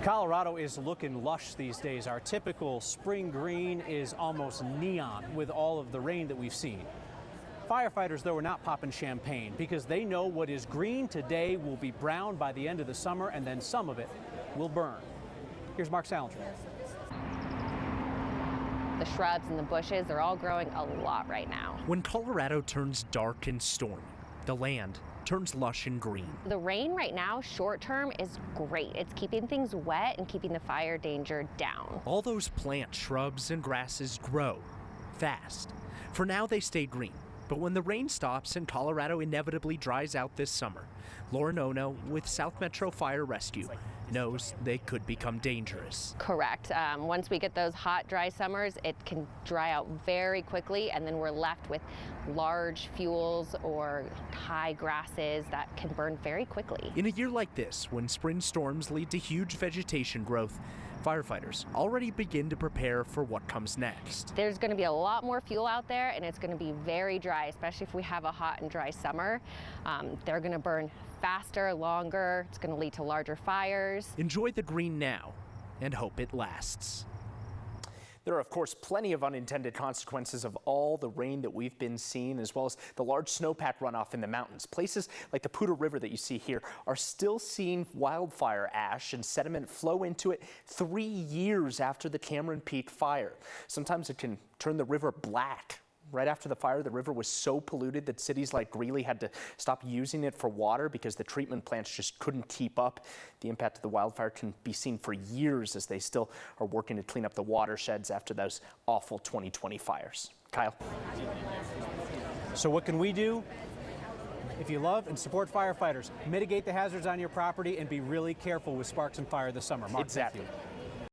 Colorado is looking lush these days. Our typical spring green is almost neon with all of the rain that we've seen. Firefighters, though, are not popping champagne because they know what is green today will be brown by the end of the summer, and then some of it will burn. Here's Mark Salinger. The shrubs and the bushes are all growing a lot right now. When Colorado turns dark and stormy, the land turns lush and green. The rain right now, short term, is great. It's keeping things wet and keeping the fire danger down. All those plants, shrubs, and grasses grow fast. For now, they stay green. But when the rain stops and Colorado inevitably dries out this summer, Lauren Ono with South Metro Fire Rescue knows they could become dangerous. Correct. Once we get those hot, dry summers, it can dry out very quickly, and then we're left with large fuels or high grasses that can burn very quickly. In a year like this, when spring storms lead to huge vegetation growth, firefighters already begin to prepare for what comes next. There's going to be a lot more fuel out there, and it's going to be very dry, especially if we have a hot and dry summer. They're going to burn faster, longer. It's going to lead to larger fires. Enjoy the green now and hope it lasts. There are, of course, plenty of unintended consequences of all the rain that we've been seeing, as well as the large snowpack runoff in the mountains. Places like the Poudre River that you see here are still seeing wildfire ash and sediment flow into it 3 years after the Cameron Peak fire. Sometimes it can turn the river black. Right after the fire, the river was so polluted that cities like Greeley had to stop using it for water because the treatment plants just couldn't keep up. The impact of the wildfire can be seen for years as they still are working to clean up the watersheds after those awful 2020 fires. Kyle. So what can we do? If you love and support firefighters, mitigate the hazards on your property and be really careful with sparks and fire this summer. Mark, exactly. thank you.